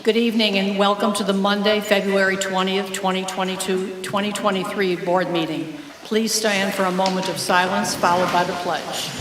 Good evening and welcome to the Monday, February 20th, 2023 board meeting. Please stand for a moment of silence followed by the pledge.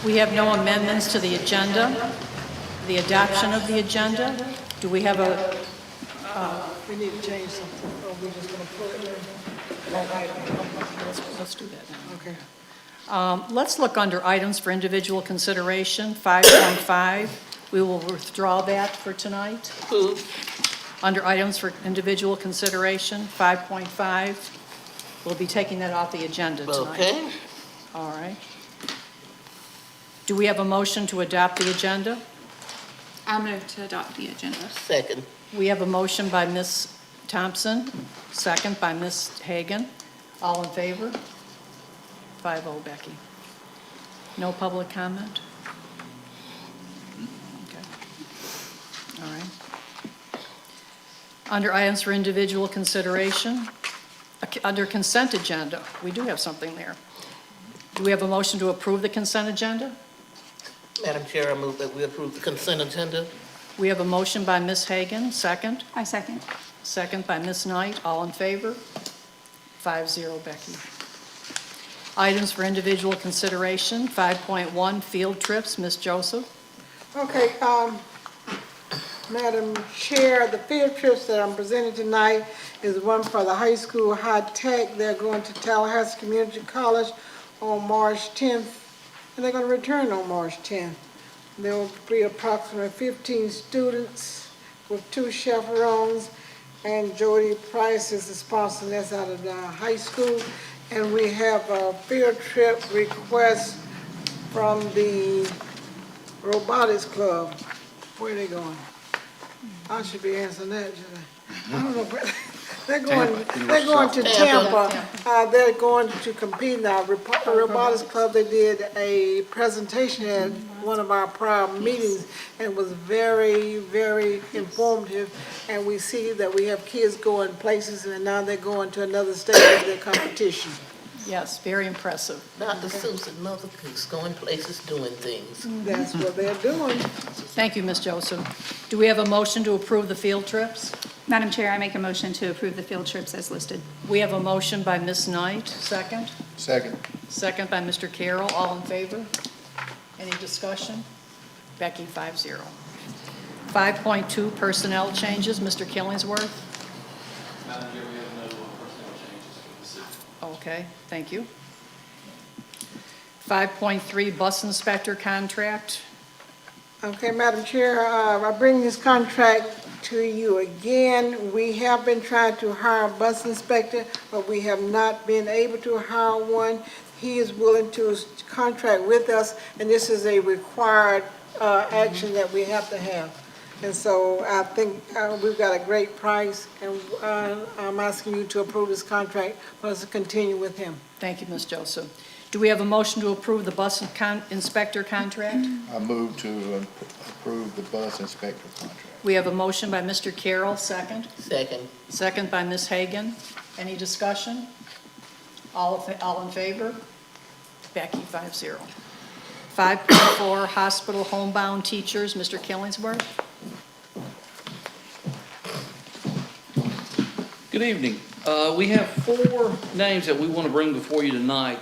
We have no amendments to the agenda. The adoption of the agenda. Do we have a... We need to change something, or we're just going to put it in? Let's do that now. Okay. Let's look under items for individual consideration, 5.5. We will withdraw that for tonight. Under items for individual consideration, 5.5. We'll be taking that off the agenda tonight. Okay. All right. Do we have a motion to adopt the agenda? I'll move to adopt the agenda. Second. We have a motion by Ms. Thompson, second by Ms. Hagan. All in favor? 5-0, Becky. No public comment? Okay. All right. Under items for individual consideration, under consent agenda, we do have something there. Do we have a motion to approve the consent agenda? Madam Chair, I move that we approve the consent agenda. We have a motion by Ms. Hagan, second. I second. Second by Ms. Knight. All in favor? 5-0, Becky. Items for individual consideration, 5.1, field trips. Ms. Joseph. Okay, Madam Chair, the field trips that I'm presenting tonight is one for the high school high tech. They're going to Tallahassee Community College on March 10th, and they're going to return on March 10th. There will be approximately 15 students with 2 chaperones, and Jody Price is the sponsor. That's out of the high school. And we have a field trip request from the robotics club. Where are they going? I should be answering that, shouldn't I? I don't know, but they're going to Tampa. They're going to compete now. The robotics club, they did a presentation at one of our prior meetings and was very, very informative. And we see that we have kids going places, and now they're going to another state of their competition. Yes, very impressive. Dr. Susan, Mother Goose, going places, doing things. That's what they're doing. Thank you, Ms. Joseph. Do we have a motion to approve the field trips? Madam Chair, I make a motion to approve the field trips as listed. We have a motion by Ms. Knight, second. Second. Second by Mr. Carroll. All in favor? Any discussion? Becky, 5-0. 5.2, personnel changes. Mr. Killingsworth. Madam Chair, we have no personnel changes for the city. Okay, thank you. 5.3, bus inspector contract. Okay, Madam Chair, I bring this contract to you again. We have been trying to hire a bus inspector, but we have not been able to hire one. He is willing to contract with us, and this is a required action that we have to have. And so I think we've got a great price, and I'm asking you to approve this contract for us to continue with him. Thank you, Ms. Joseph. Do we have a motion to approve the bus inspector contract? I move to approve the bus inspector contract. We have a motion by Mr. Carroll, second. Second. Second by Ms. Hagan. Any discussion? All in favor? Becky, 5-0. 5.4, hospital homebound teachers. Mr. Killingsworth. Good evening. We have 4 names that we want to bring before you tonight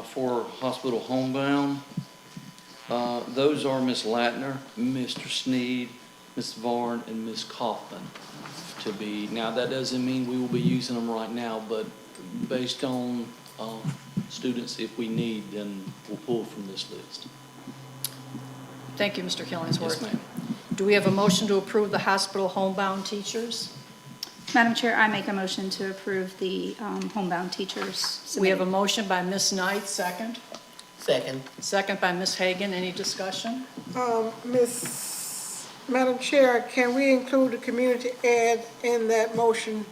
for hospital homebound. Those are Ms. Latner, Mr. Sneed, Ms. Varn, and Ms. Kaufman to be. Now, that doesn't mean we will be using them right now, but based on students, if we need, then we'll pull from this list. Thank you, Mr. Killingsworth. Yes, ma'am. Do we have a motion to approve the hospital homebound teachers? Madam Chair, I make a motion to approve the homebound teachers We have a submitted. motion by Ms. Knight, second. Second. Second by Ms. Hagan. Any discussion? Madam Chair, can we include the community ed in that motion?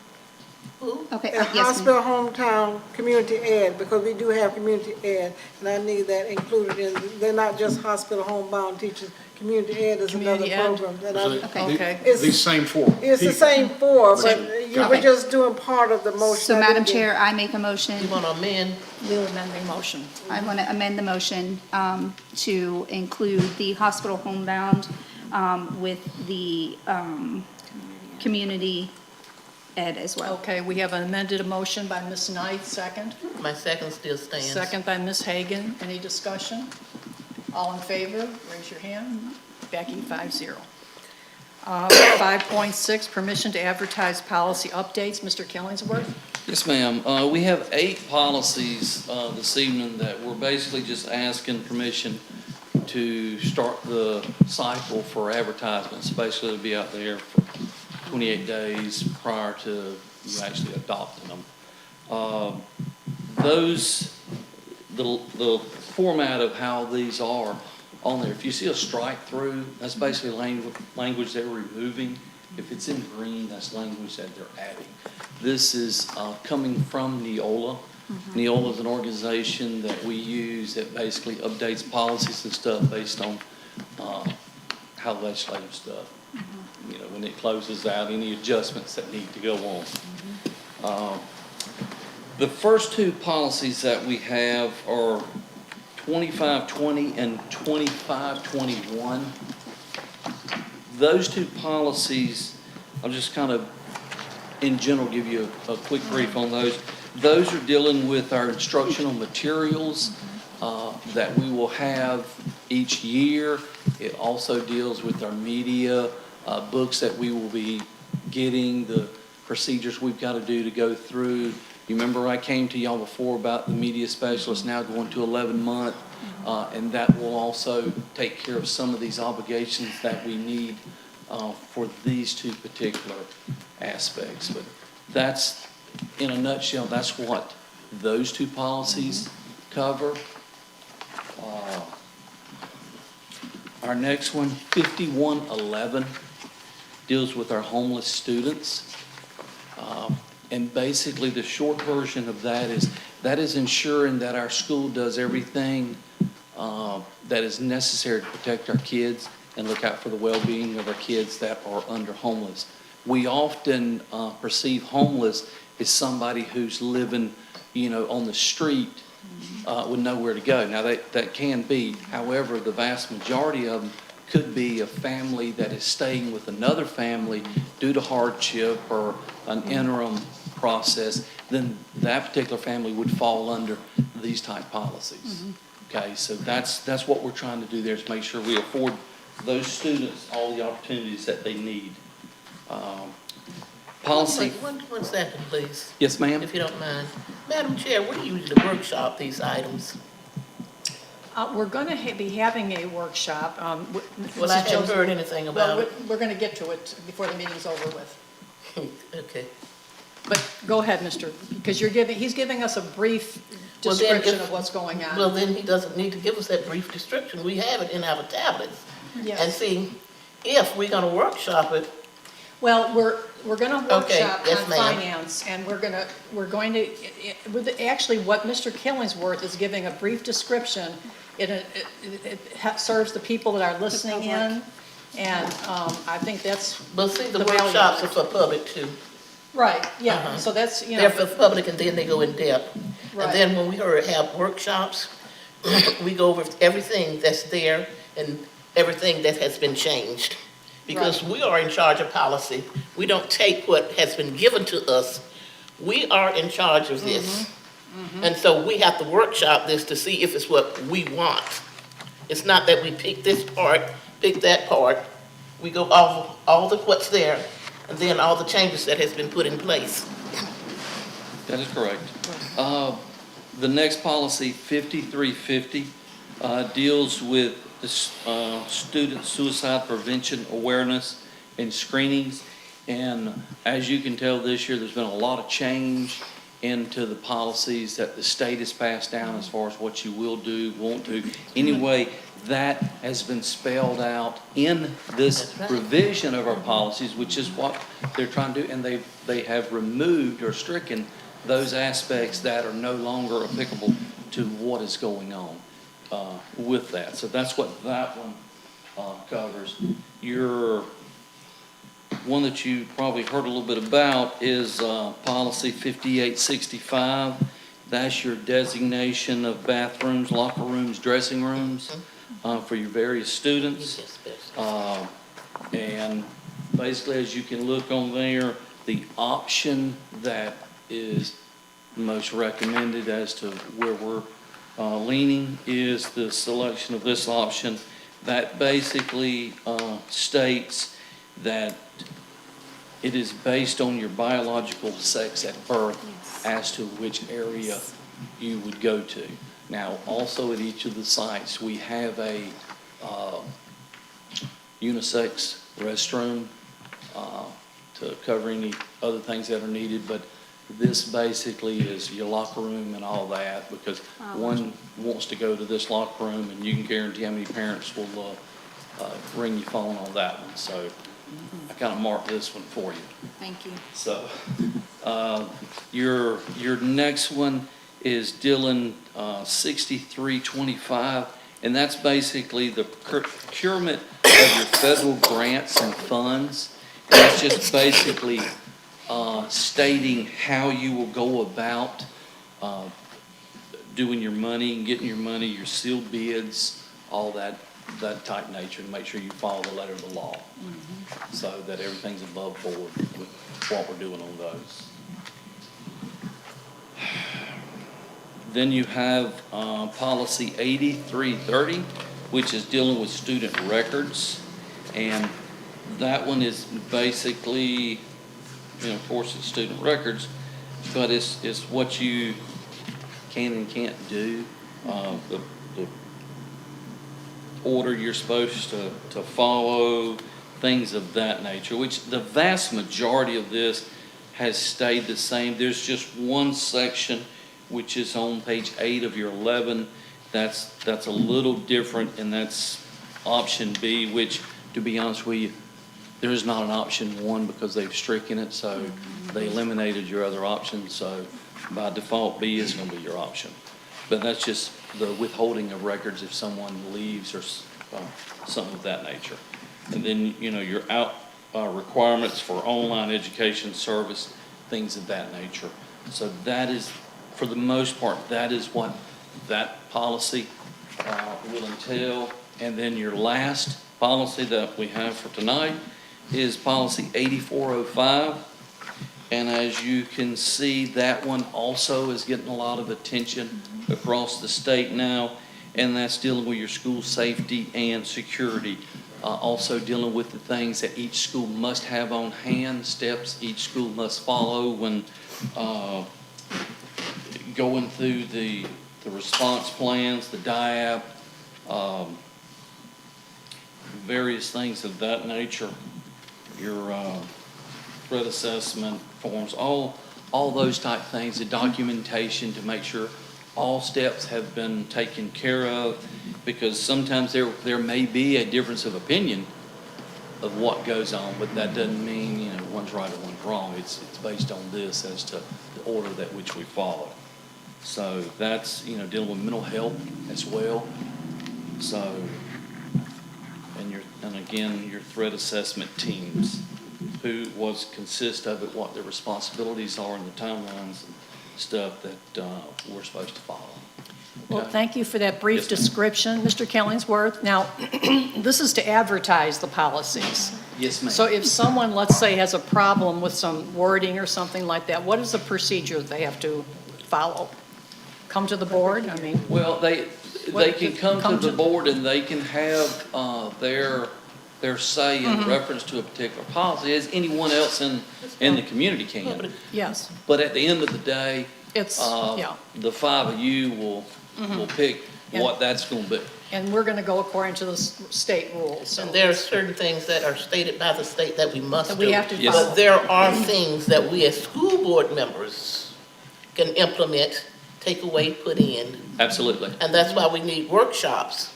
Okay, Yes, yes, ma'am. Hospital hometown community ed, because we do have community ed, and I need that included in, they're not just hospital homebound teachers. Community ed is another Community ed? program. that I- Okay. It's, These same four. it's the people. same four, but you were Okay. just doing part of the motion. So I Madam didn't get- Chair, I make a motion, You want to amend? We'll amend the motion. I want to amend the motion to include the hospital homebound with the community ed as well. Okay, we have an amended motion by Ms. Knight, second. My second still stands. Second by Ms. Hagan. Any discussion? All in favor, raise your hand. Becky, 5-0. 5.6, permission to advertise policy updates. Mr. Killingsworth? Yes, ma'am. We have 8 policies this evening that we're basically just asking permission to start the cycle for advertisements. Basically, it'll be out there for 28 days prior to you actually adopting them. The format of how these are on there, if you see a strike through, that's basically language they're removing. If it's in green, that's language that they're adding. This is coming from Neola. Neola is an organization that we use that basically updates policies and stuff based on how legislative stuff, you know, when it closes out, any adjustments that need to go on. The first 2 policies that we have are 2520 and 2521. Those 2 policies, I'll just kind of, in general, give you a quick brief on those. Those are dealing with our instructional materials that we will have each year. It also deals with our media books that we will be getting, the procedures we've got to do to go through. You remember I came to y'all before about the media specialist now going to 11-month, and that will also take care of some of these obligations that we need for these 2 particular aspects. But that's, in a nutshell, that's what those 2 policies cover. Our next one, 5111, deals with our homeless students. And basically, the short version of that is ensuring that our school does everything that is necessary to protect our kids and look out for the well-being of our kids that are under homeless. We often perceive homeless as somebody who's living, you know, on the street with nowhere to go. Now, that can be. However, the vast majority of them could be a family that is staying with another family due to hardship or an interim process. Then that particular family would fall under these type policies. Okay, so that's what we're trying to do there, is make sure we afford those students all the opportunities that they need. Policy. One second, please, Yes, ma'am. if you don't mind. Madam Chair, we usually workshop these items. We're going to be having a workshop. Well, I haven't heard anything about Well, it. we're going to get to it before the meeting's over with. Okay. But go ahead, because he's giving us a brief Well, then description if- of what's going on. Well, then he doesn't need to give us that brief description. We have it in our tablets. And Yes. see, if we're gonna workshop it, Well, we're going to Okay, workshop yes, on ma'am. finance, and we're going to, actually, what Mr. Killingsworth is giving a brief description, it serves the people that are listening in, and I think that's, but see, the The value. workshops are for public too. right, yeah, Uh-huh. so that's, you They're know, for public and then they go in depth. Right. And then when we have workshops, we go over everything that's there and everything that has been changed. Because we are in charge of policy. We don't take what has been given to us. We are in charge of this. And so we have to workshop this to see if it's what we want. It's not that we pick this part, pick that part. We go all the what's there, and then all the changes that has been put in place. That is correct. The next policy, 5350, deals with the student suicide prevention awareness and screenings. And as you can tell, this year, there's been a lot of change into the policies that the state has passed down as far as what you will do, won't do. Anyway, that has been spelled out in this That's right. revision of our policies, which is what they're trying to do, and they have removed or stricken those aspects that are no longer applicable to what is going on with that. So that's what that one covers. Your one that you probably heard a little bit about is policy 5865. That's your designation of bathrooms, locker rooms, dressing rooms for your various students. Yes, best. And basically, as you can look on there, the option that is most recommended as to where we're leaning is the selection of this option that basically states that it is based on your biological sex at birth as to which area you would go to. Now, also at each of the sites, we have a unisex restroom to cover any other things that are needed, but this basically is your locker room and all that, because one wants to go to this locker room, and you can guarantee how many parents will ring your phone on that one. So I kind of marked this one for you. Thank you. So, your next one is Dillon 6325, and that's basically the procurement of your federal grants and funds. And that's just basically stating how you will go about doing your money and getting your money, your sealed bids, all that type nature, to make sure you follow the letter of the law. So that everything's above board with what we're doing on those. Then you have policy 8330, which is dealing with student records. And that one is basically, of course, it's student records, but it's what you can and can't do. The order you're supposed to follow, things of that nature, which the vast majority of this has stayed the same. There's just one section, which is on page 8 of your 11, that's a little different, and that's option B, which, to be honest with you, there is not an option 1 because they've stricken it, so they eliminated your other options, so by default, B is going to be your option. But that's just the withholding of records if someone leaves or something of that nature. And then, your requirements for online education service, things of that nature. So that is, for the most part, that is what that policy will entail. And then your last policy that we have for tonight is policy 8405. And as you can see, that one also is getting a lot of attention across the state now, and that's dealing with your school safety and security. Also dealing with the things that each school must have on hand, steps each school must follow when going through the response plans, the DIAP, various things of that nature, your threat assessment forms, all those type things, the documentation to make sure all steps have been taken care of, because sometimes there may be a difference of opinion of what goes on, but that doesn't mean, one's right or one's wrong. It's based on this as to the order that which we follow. So that's, dealing with mental health as well. So, and again, your threat assessment teams, what consists of it, what their responsibilities are, and the timelines and stuff that we're supposed to follow. Well, Okay? thank you for that brief Yes, ma'am. description, Mr. Killingsworth. Now, this is to advertise the policies. Yes, ma'am. So if someone, let's say, has a problem with some wording or something like that, what is the procedure they have to follow? Come to the board? I mean, Well, they can come to the board and they can have their say in reference to a particular policy, as anyone else in the community can. yes, But at the end of the day, it's, yeah. the 5 of you will pick what that's going to be. And we're going to go according to the state rules. So And there are certain things that are stated by the state that we must That do. we have to Yes. follow. But there are things that we as school board members can implement, take away, put in. Absolutely. And that's why we need workshops.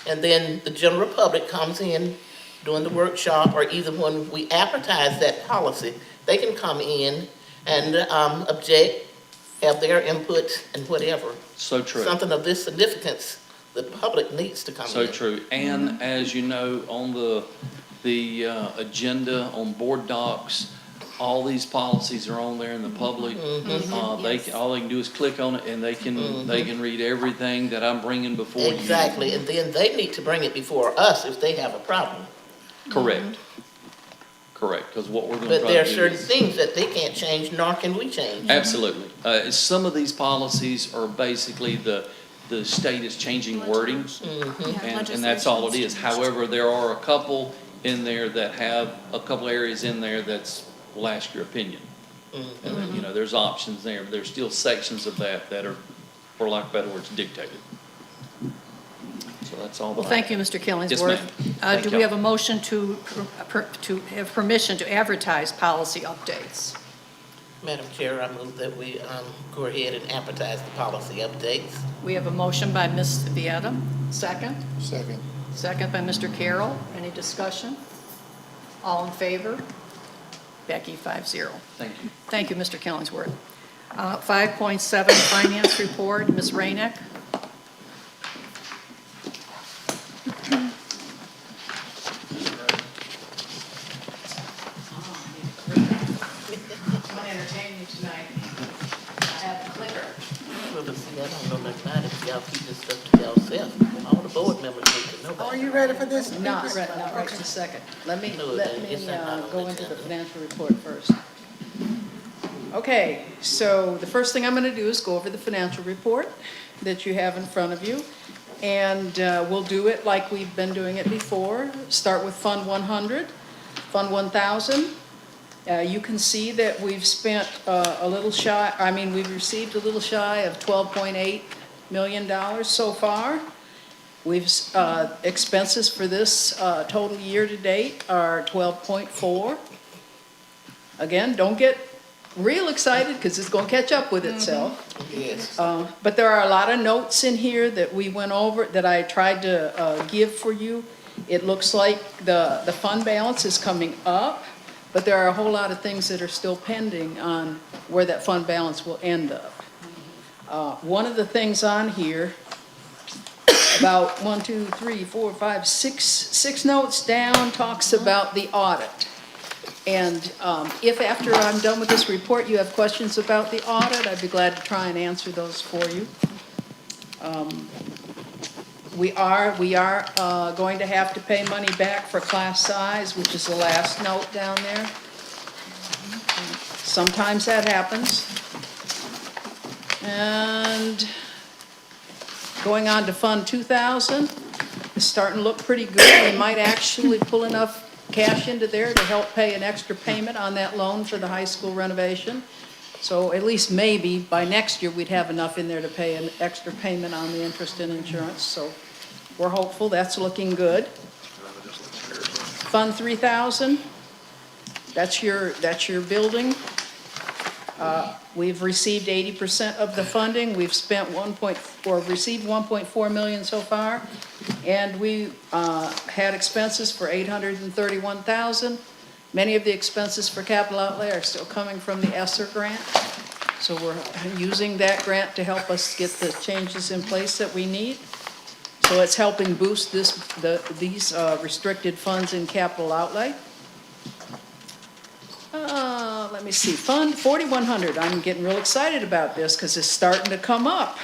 And then the general public comes in during the workshop, or either when we advertise that policy, they can come in and object, have their input and whatever. So true. Something of this significance, the public needs to come in. So true. And as you know, on the agenda, on board docs, all these policies are on there in the public. All they can do is click on it and they can read everything that I'm bringing before you. Exactly, and then they need to bring it before us if they have a problem. Correct. Correct, because what we're gonna But try there are to do certain is. things that they can't change, nor can we change. Absolutely. Some of these policies are basically the state is changing wording. And that's all it is. However, there are a couple in there that have, a couple areas in there that's, will ask your opinion. And then, you know, there's options there, but there's still sections of that are, for lack of better words, dictated. So that's all. Well, thank you, Mr. Killingsworth. Yes, ma'am. Thank Do we you. have a motion to have permission to advertise policy updates? Madam Chair, I move that we go ahead and advertise the policy updates. We have a motion by Ms. Vieta. Second? Second. Second by Mr. Carroll. Any discussion? All in favor? Becky, 5-0. Thank you. Thank you, Mr. Killingsworth. 5.7, Finance Report, Ms. Rainick. I'm gonna entertain you tonight. I have the clicker. Well, but see, I don't know nothing about it. Y'all keep this stuff to yourself. All the board members need to know Are about it. you ready for this? Not right this second. Let me No, it's not on go the into the agenda. financial report first. Okay, so the first thing I'm gonna do is go over the financial report that you have in front of you. And we'll do it like we've been doing it before. Start with Fund 100, Fund 1000. You can see that we've spent a little shy, we've received a little shy of $12.8 million so far. We've, expenses for this total year to date are 12.4. Again, don't get real excited because it's going to catch up with itself. Yes. But there are a lot of notes in here that we went over, that I tried to give for you. It looks like the fund balance is coming up, but there are a whole lot of things that are still pending on where that fund balance will end up. One of the things on here, about 6 notes down, talks about the audit. And if after I'm done with this report, you have questions about the audit, I'd be glad to try and answer those for you. We are going to have to pay money back for class size, which is the last note down there. Sometimes that happens. And going on to Fund 2000, it's starting to look pretty good. We might actually pull enough cash into there to help pay an extra payment on that loan for the high school renovation. So at least maybe by next year, we'd have enough in there to pay an extra payment on the interest and insurance. So we're hopeful, that's looking good. Fund 3000, that's your building. We've received 80% of the funding. We've spent received 1.4 million so far. And we had expenses for 831,000. Many of the expenses for capital outlay are still coming from the ESSER grant. So we're using that grant to help us get the changes in place that we need. So it's helping boost these restricted funds in capital outlay. Let me see, Fund 4100, I'm getting real excited about this because it's starting to come up.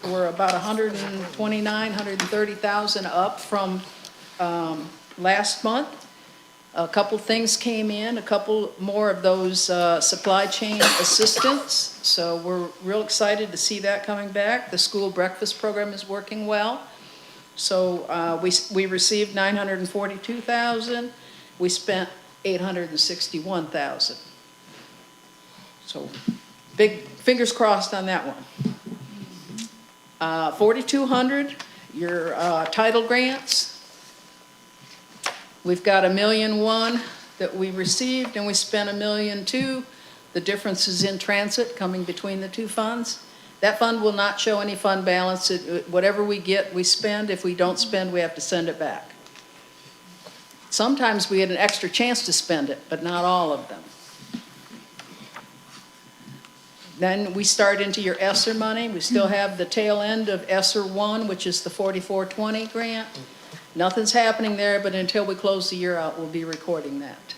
We're about 130,000 up from last month. A couple things came in, a couple more of those supply chain assistance. So we're real excited to see that coming back. The school breakfast program is working well. So we received 942,000. We spent 861,000. So big fingers crossed on that one. 4,200, your title grants. We've got $1,000,001 that we received, and we spent $1,000,002. The difference is in transit coming between the two funds. That fund will not show any fund balance. Whatever we get, we spend. If we don't spend, we have to send it back. Sometimes we get an extra chance to spend it, but not all of them. Then we start into your ESSER money. We still have the tail end of ESSER 1, which is the 4420 grant. Nothing's happening there, but until we close the year out, we'll be recording that.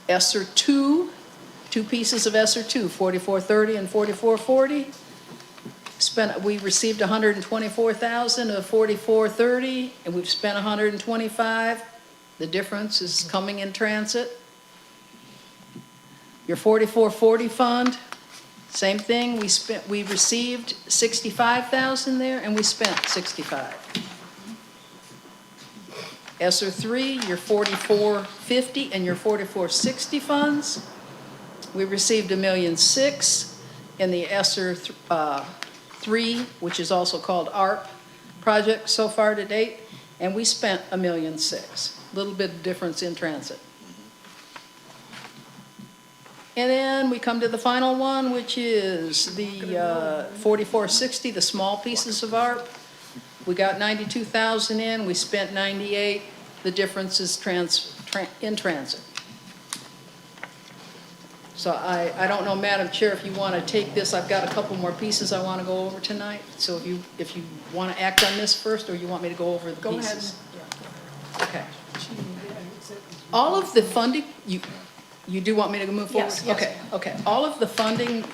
ESSER 2, two pieces of ESSER 2, 4430 and 4440. We received 124,000 of 4430, and we've spent 125. The difference is coming in transit. Your 4440 fund, same thing. We received 65,000 there, and we spent 65. ESSER 3, your 4450 and your 4460 funds, we received $1.6 million in the ESSER 3, which is also called ARP project so far to date, and we spent $1.6 million. Little bit of difference in transit. And then we come to the final one, which is the 4460, the small pieces of ARP. We got 92,000 in, we spent 98. The difference is in transit. So I don't know, Madam Chair, if you want to take this, I've got a couple more pieces I want to go over tonight. So if you want to act on this first, or you want me to go over the pieces? Go ahead. Okay. All of the funding, you do want me to move forward? Yes. Okay. All of the funding,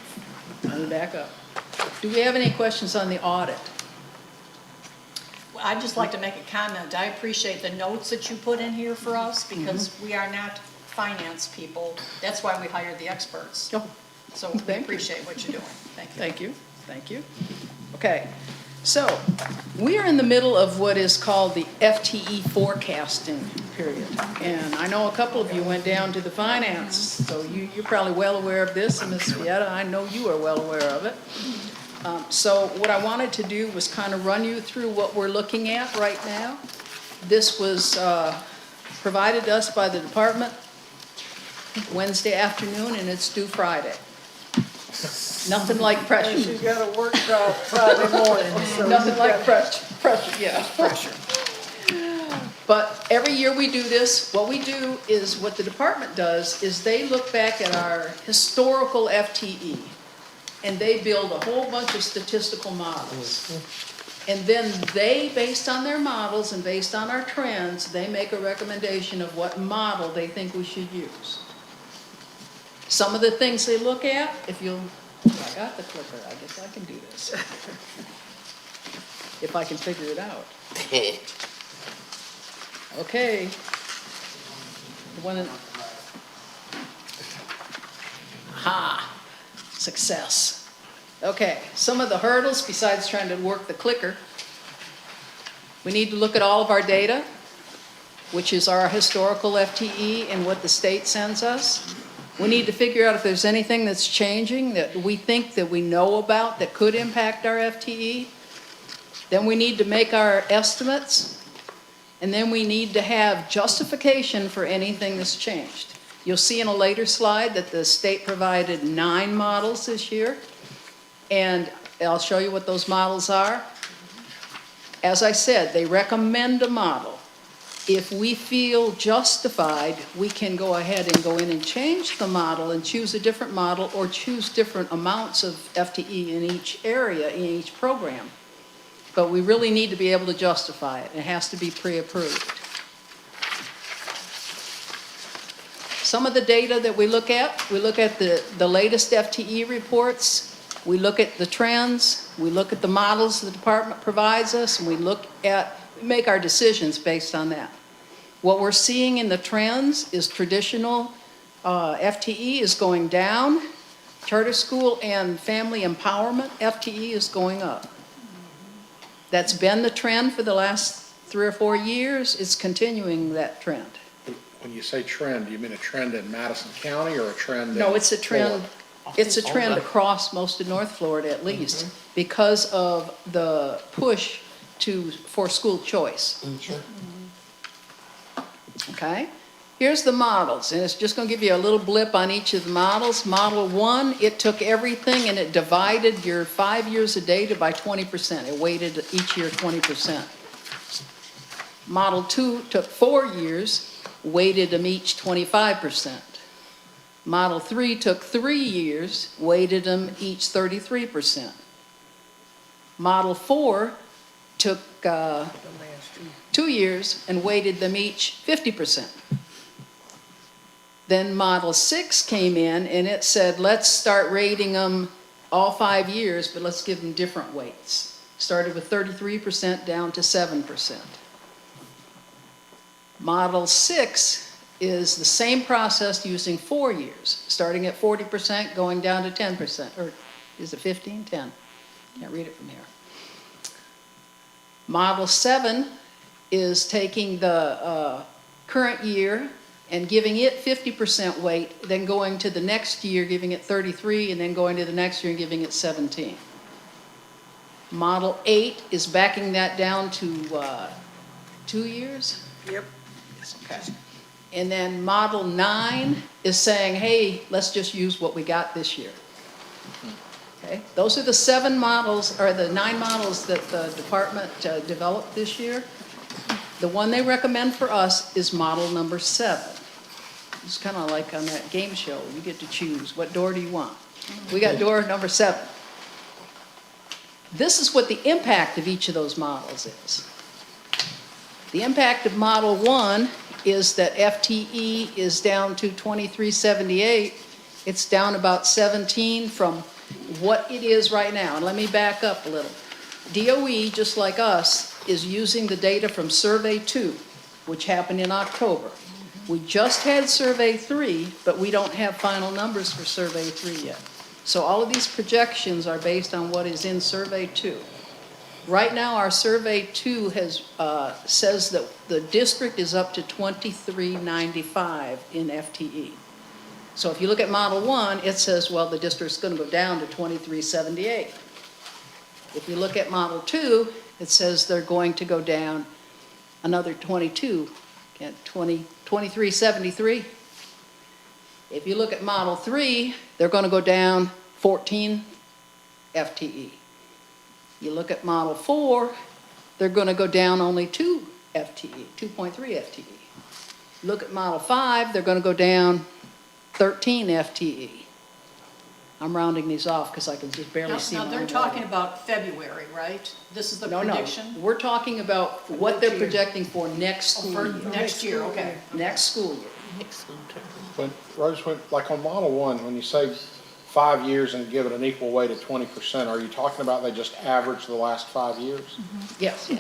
let me back up. Do we have any questions on the audit? I'd just like to make a comment. I appreciate the notes that you put in here for us, because we are not finance people. That's why we hired the experts. Oh, So we thank you. appreciate what you're doing. Thank you. Thank you. Okay, so we are in the middle of what is called the FTE forecasting period. And I know a couple of you went down to the finance, so you're probably well aware of this, and Ms. Vieta, I know you are well aware of it. So what I wanted to do was kind of run you through what we're looking at right now. This was provided to us by the department Wednesday afternoon, and it's due Friday. Nothing like pressure. And she's got a workshop Friday morning, so. Nothing like pressure. But every year we do this, what we do is, what the department does is they look back at our historical FTE, and they build a whole bunch of statistical models. And then they, based on their models and based on our trends, they make a recommendation of what model they think we should use. Some of the things they look at, I got the clicker, I guess I can do this. If I can figure it out. Okay. The one in, success. Okay, some of the hurdles besides trying to work the clicker. We need to look at all of our data, which is our historical FTE and what the state sends us. We need to figure out if there's anything that's changing that we think that we know about that could impact our FTE. Then we need to make our estimates, and then we need to have justification for anything that's changed. You'll see in a later slide that the state provided 9 models this year, and I'll show you what those models are. As I said, they recommend a model. If we feel justified, we can go ahead and go in and change the model and choose a different model, or choose different amounts of FTE in each area, in each program. But we really need to be able to justify it. It has to be pre-approved. Some of the data that we look at the latest FTE reports, we look at the trends, we look at the models the department provides us, and we make our decisions based on that. What we're seeing in the trends is traditional FTE is going down. Charter school and family empowerment FTE is going up. That's been the trend for the last 3 or 4 years. It's continuing that trend. When you say trend, do you mean a trend in Madison County or a trend in? No, it's a trend. Florida? It's a trend across most of North Florida, at least, because of the push for school choice. Okay? Here's the models, and it's just gonna give you a little blip on each of the models. Model 1, it took everything and it divided your 5 years of data by 20%. It weighted each year 20%. Model 2 took 4 years, weighted them each 25%. Model 3 took 3 years, weighted them each 33%. Model 4 took 2 years and weighted them each 50%. Then Model 6 came in and it said, let's start rating them all 5 years, but let's give them different weights. Started with 33% down to 7%. Model 6 is the same process using 4 years, starting at 40%, going down to 10%, or is it 15? 10. Can't read it from here. Model 7 is taking the current year and giving it 50% weight, then going to the next year, giving it 33, and then going to the next year and giving it 17. Model 8 is backing that down to 2 years? Yep. Okay. And then Model 9 is saying, hey, let's just use what we got this year. Okay, those are the 7 models, or the 9 models that the department developed this year. The one they recommend for us is model number 7. It's kind of like on that game show, you get to choose, what door do you want? We got door number 7. This is what the impact of each of those models is. The impact of model 1 is that FTE is down to 2378. It's down about 17 from what it is right now. And let me back up a little. DOE, just like us, is using the data from Survey 2, which happened in October. We just had Survey 3, but we don't have final numbers for Survey 3 yet. So all of these projections are based on what is in Survey 2. Right now, our Survey 2 has, says that the district is up to 2395 in FTE. So if you look at Model 1, it says, well, the district's going to go down to 2378. If you look at Model 2, it says they're going to go down another 22, 2373. If you look at Model 3, they're going to go down 14 FTE. You look at Model 4, they're going to go down only 2 FTE, 2.3 FTE. Look at Model 5, they're going to go down 13 FTE. I'm rounding these off because I can just barely see. Now, my they're own talking writing. about February, right? This is the No, prediction? we're talking about what they're projecting for next Oh, school for year. next year, okay. Next school year. When, Rose, like on Model 1, when you say 5 years and give it an equal weight of 20%, are you talking about they just average the last 5 years? Yes.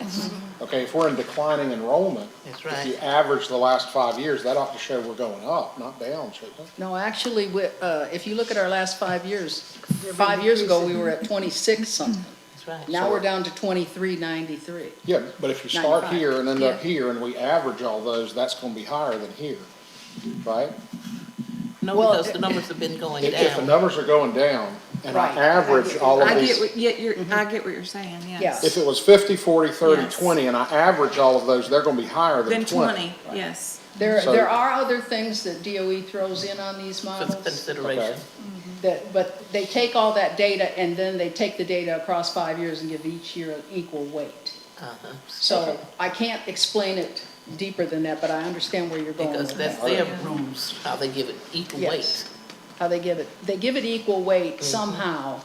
Okay, if we're in declining enrollment, That's if you right. average the last 5 years, that ought to show we're going up, not down, shouldn't it? No, actually, if you look at our last 5 years, 5 years ago, we were at 26 something. That's right. Now we're down to 2393. Yeah, but if you start 95. here and end up Yeah. here and we average all those, that's gonna be higher than here, right? No, Well, because the numbers have been going If the down. numbers are going down and I Right. average all of I get these, what, yeah, I get what you're saying, yes. Yeah. if it was 50, 40, 30, Yes. 20, and I average all of those, they're gonna be higher than Then 20. 20, yes. There So- are other things that DOE throws in on these For models, consideration. but they take all that data and then they take the data across 5 years and give each year an equal weight. Uh-huh. So I can't explain it deeper than that, but I understand where you're going Because with that's that. their rules, how they give it equal weight. Yes. How they give it equal weight somehow.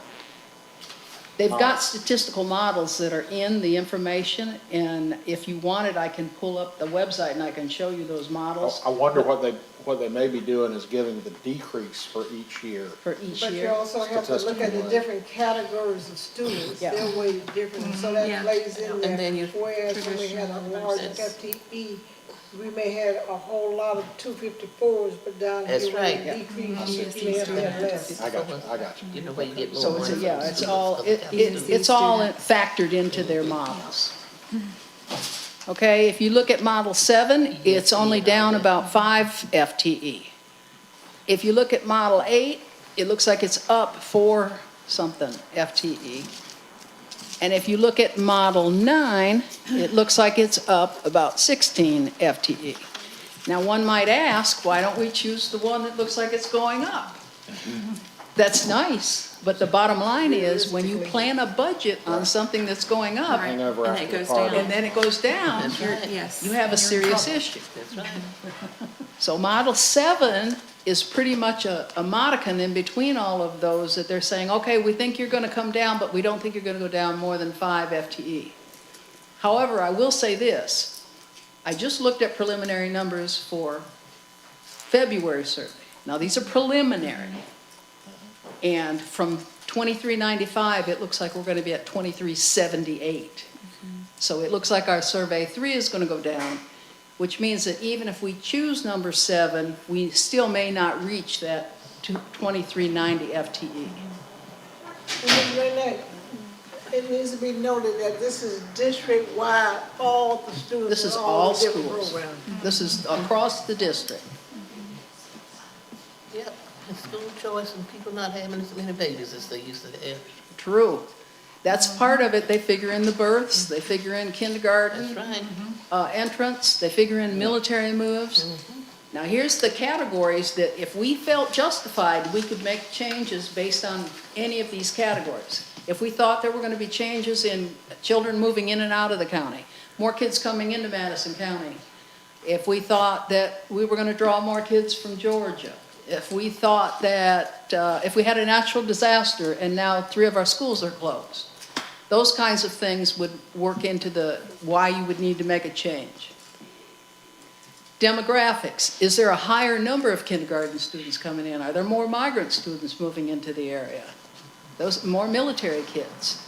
They've got statistical models that are in the information, and if you wanted, I can pull up the website and I can show you those models I wonder what they may be doing is giving the decrease for each year. for each But you year. also have to look at the different categories of students, Yeah. they're weighted differently, so that Yeah. plays in there. And then you- Whereas when we had a large Traditional FTE, we may have a whole lot of 254s, but down That's here right. we Yeah. decrease, we may have to have less. I got you. You know where you get more So money. it's, from yeah, it's students all, of it, the it- students. it's all factored into their models. Okay, if you look at Model 7, it's only down about 5 FTE. If you look at Model 8, it looks like it's up 4 something FTE. And if you look at Model 9, it looks like it's up about 16 FTE. Now, one might ask, why don't we choose the one that looks like it's going up? That's nice, but the bottom line is, when you plan a budget on something that's going up, Right. Hang over And after it the goes party. and then it goes down, That's You're- right. Yes. you have a serious issue. That's right. So Model 7 is pretty much a modicum in between all of those, that they're saying, okay, we think you're gonna come down, but we don't think you're gonna go down more than 5 FTE. However, I will say this, I just looked at preliminary numbers for February survey. Now, these are preliminary. And from 2395, it looks like we're gonna be at 2378. So it looks like our survey 3 is gonna go down, which means that even if we choose number 7, we still may not reach that 2390 FTE. And Ms. Renee, it needs to be noted that this is district-wide, all the students. This is in all the different schools. programs. This is across the district. Yep, and school choice and people not having as many babies as they used to have. True. That's part of it. They figure in the births, they figure in kindergarten. That's right. Entrance, they figure in military moves. Now, here's the categories that if we felt justified, we could make changes based on any of these categories. If we thought there were going to be changes in children moving in and out of the county, more kids coming into Madison County, if we thought that we were going to draw more kids from Georgia, if we thought that if we had a natural disaster and now 3 of our schools are closed, those kinds of things would work into the why you would need to make a change. Demographics, is there a higher number of kindergarten students coming in? Are there more migrant students moving into the area? Those more military kids.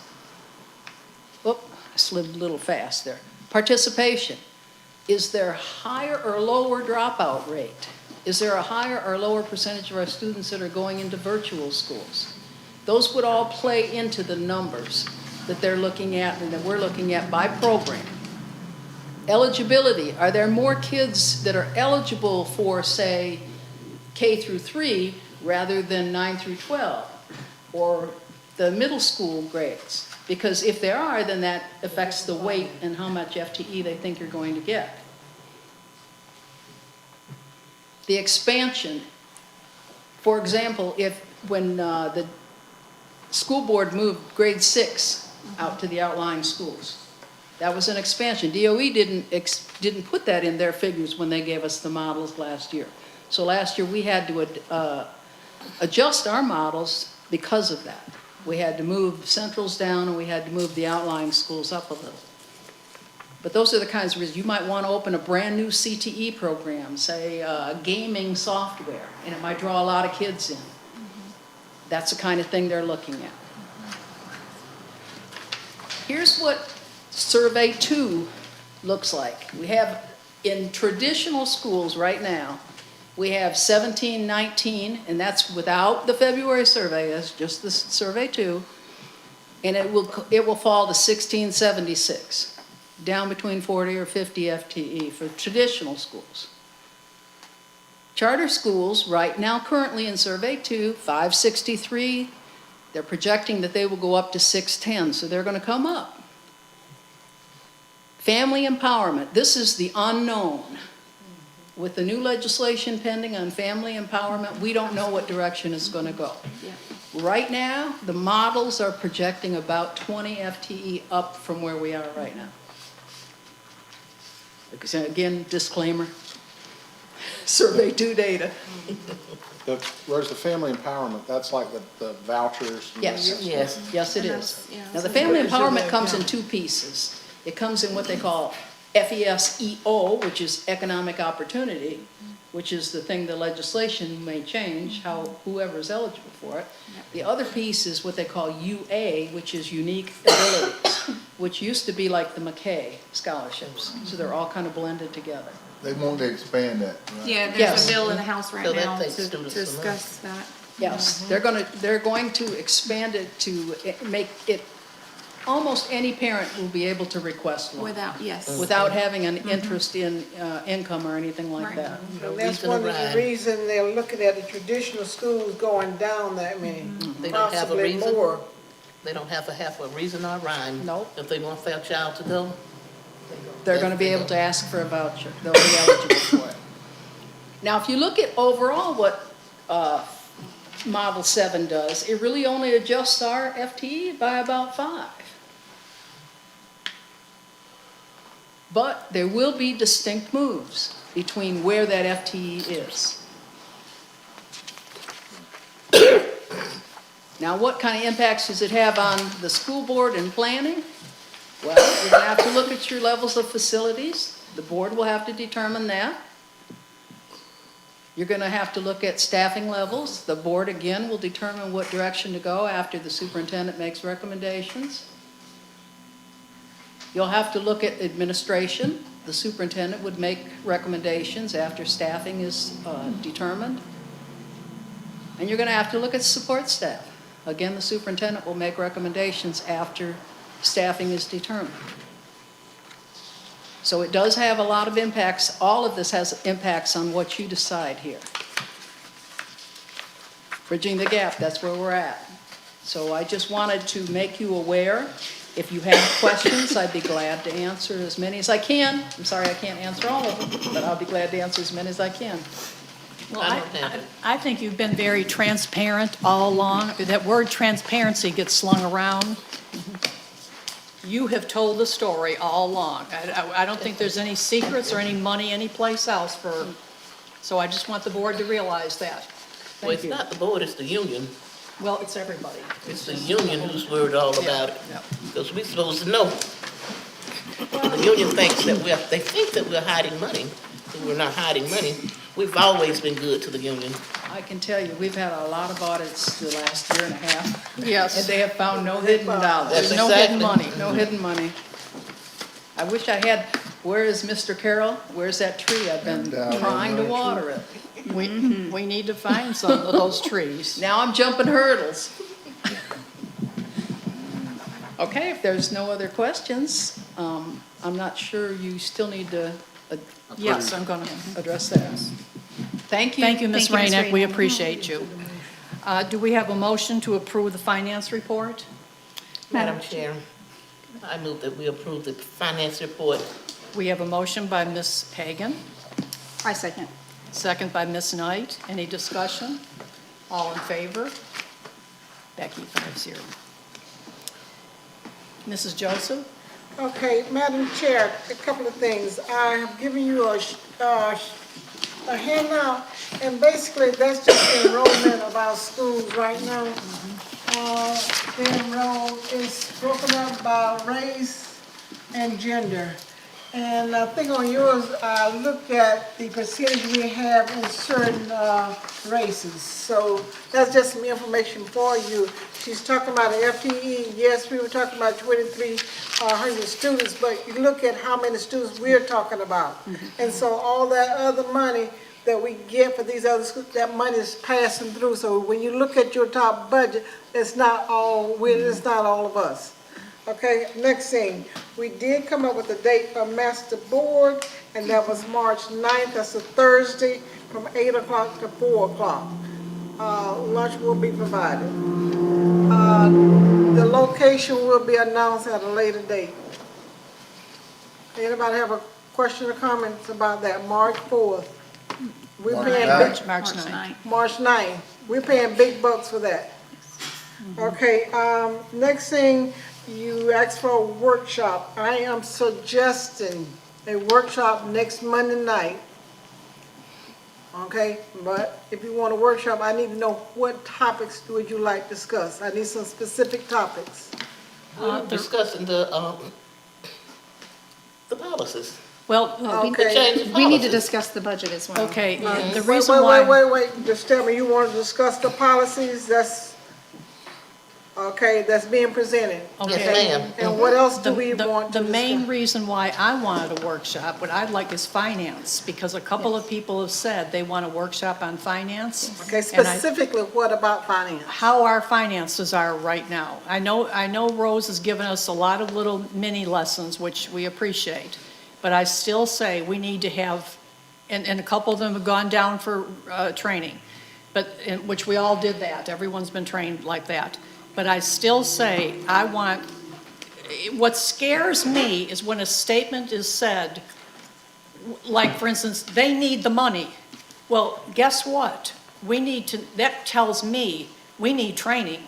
Oop, I slid a little fast there. Participation, is there higher or lower dropout rate? Is there a higher or lower percentage of our students that are going into virtual schools? Those would all play into the numbers that they're looking at and that we're looking at by program. Eligibility, are there more kids that are eligible for, say, K through 3 rather than 9 through 12 or the middle school grades? Because if there are, then that affects the weight and how much FTE they think you're going to get. The expansion, for example, when the school board moved grade 6 out to the outlying schools, that was an expansion. DOE didn't put that in their figures when they gave us the models last year. So last year we had to adjust our models because of that. We had to move centrals down and we had to move the outlying schools up a little. But those are the kinds of reasons. You might want to open a brand new CTE program, say gaming software, and it might draw a lot of kids in. That's the kind of thing they're looking at. Here's what Survey 2 looks like. We have, in traditional schools right now, we have 1719, and that's without the February survey, that's just the Survey 2, and it will fall to 1676, down between 40 or 50 FTE for traditional schools. Charter schools, right now currently in Survey 2, 563, they're projecting that they will go up to 610, so they're going to come up. Family empowerment, this is the unknown. With the new legislation pending on family empowerment, we don't know what direction it's going to go. Right now, the models are projecting about 20 FTE up from where we are right now. Because, again, disclaimer, Survey 2 data. Rose, the family empowerment, that's like the vouchers. and Yes. the- Yes. Yes, it And is. that's- yeah, Now, the that's- family What is your empowerment comes in background? 2 pieces. It comes in what they call FESEO, which is economic opportunity, which is the thing the legislation may change, how whoever is eligible for it. The other piece is what they call UA, which is unique abilities, which used to be like the McKay scholarships. So they're all kind of blended together. They want to expand that, right? Yeah, there's Yes. a bill in the House right So that now takes to students from us. discuss that. Yes, they're going to expand it to make it, almost any parent will be able to request one Without, yes. without having an interest in income or anything like Right. that. No And that's reason one to of the ride. reasons they're looking at the traditional schools going down that many, They don't have a possibly reason. more. They don't have a reason or rhyme. Nope. If they want their child to go, They're going to be able to ask for a voucher. They'll be eligible for it. Now, if you look at overall what Model 7 does, it really only adjusts our FTE by about 5. But there will be distinct moves between where that FTE is. Now, what kind of impacts does it have on the school board and planning? Well, you're going to have to look at your levels of facilities. The board will have to determine that. You're going to have to look at staffing levels. The board, again, will determine what direction to go after the superintendent makes recommendations. You'll have to look at administration. The superintendent would make recommendations after staffing is determined. And you're going to have to look at support staff. Again, the superintendent will make recommendations after staffing is determined. So it does have a lot of impacts. All of this has impacts on what you decide here. Bridging the gap, that's where we're at. So I just wanted to make you aware. If you have questions, I'd be glad to answer as many as I can. I'm sorry I can't answer all of them, but I'll be glad to answer as many as I can. Well, I think you've been very transparent all along. That word transparency gets slung around. You have told the story all along. I don't think there's any secrets or any money anyplace else for, so I just want the board to realize that. Well, Thank it's you. not the board, it's the union. Well, it's everybody. It's the union who's worried all about it, Yeah. because we're supposed to know. The union thinks that they think that we're hiding money, but we're not hiding money. We've always been good to the union. I can tell you, we've had a lot of audits the last year and a half. And Yes. they have found no hidden dollars. That's No hidden exactly. money, no hidden money. I wish I had, where is Mr. Carroll? Where's that tree? I've been Down trying to on the water it. We need to find some of those trees. Now I'm jumping hurdles. Okay, if there's no other questions, I'm not sure you still need to Yes, I'm going to. address that. Thank you. Thank you, Ms. Thank you, Ms. Rainick. We Rainick. appreciate you. Do we have a motion to approve the finance report? Madam Chair, I move that we approve the finance report. We have a motion by Ms. Hagan, I second. second by Ms. Knight. Any discussion? All in favor? Becky, 5-0. Mrs. Joseph? Okay, Madam Chair, a couple of things. I have given you a handout, and basically that's just the enrollment of our schools right now. The enroll is broken up by race and gender. And I think on yours, I looked at the percentage we have in certain races. So that's just some information for you. She's talking about the FTE. Yes, we were talking about 2,300 students, but you look at how many students we're talking about. And so all that other money that we get for these other schools, that money is passing through. So when you look at your top budget, it's not all of us. Okay, next thing, we did come up with a date for master board, and that was March 9th, that's a Thursday, from 8 o'clock to 4 o'clock. Lunch will be provided. The location will be announced at a later date. Anybody have a question or comments about that? March 4th. We're March paying 9th. March 9th. March 9th. We're paying big bucks for that. Okay, next thing, you asked for a workshop. I am suggesting a workshop next Monday night. Okay, but if you want a workshop, I need to know what topics would you like discussed. I need some specific topics. We're discussing the policies. Well, Okay. Change the We need to policies. discuss the budget as well. okay, the Wait, reason why. wait, just tell me, you want to discuss the policies that's being presented? Okay. Yes, ma'am. And what else do The- we the- want to The main discuss? reason why I wanted a workshop, what I'd like is finance, because a couple of people have said they want a workshop on finance. Okay, and I- specifically, what about finance? How our finances are right now. I know Rose has given us a lot of little mini lessons, which we appreciate, but I still say we need to have, and a couple of them have gone down for training, but, which we all did that, everyone's been trained like that. But I still say, what scares me is when a statement is said, like, for instance, they need the money. Well, guess what? That tells me we need training.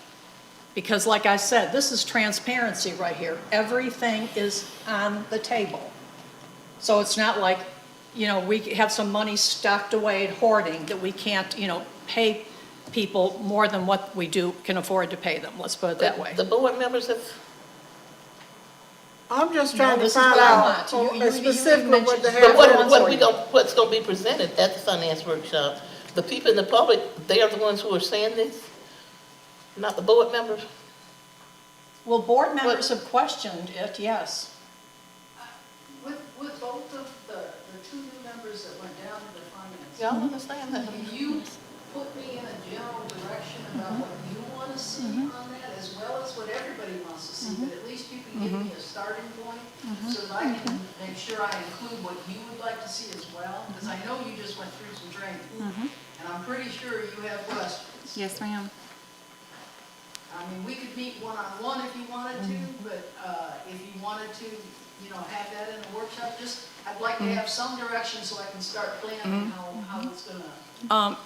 Because like I said, this is transparency right here. Everything is on the table. So it's not like, we have some money stocked away at hoarding that we can't, pay people more than what we can afford to pay them. Let's put it that way. The board members have, I'm just No, trying to this is find what I out want. You specifically what they mentioned- have. but what's gonna be presented at the finance workshop? The people in the public, they are the ones who are saying this, not the board members? Well, board members have questioned it, yes. With both of the two new members that went down to the finance. Y'all understand that? Can you put me in a general direction about what you want to see on that, as well as what everybody wants to see? But at least you can give me a starting point, so that I can make sure I include what you would like to see as well, because I know you just went through some training. And I'm pretty sure you have questions. Yes, ma'am. I mean, we could meet one-on-one if you wanted to, but if you wanted to, have that in the workshop, I'd like to have some direction so I can start planning how it's gonna.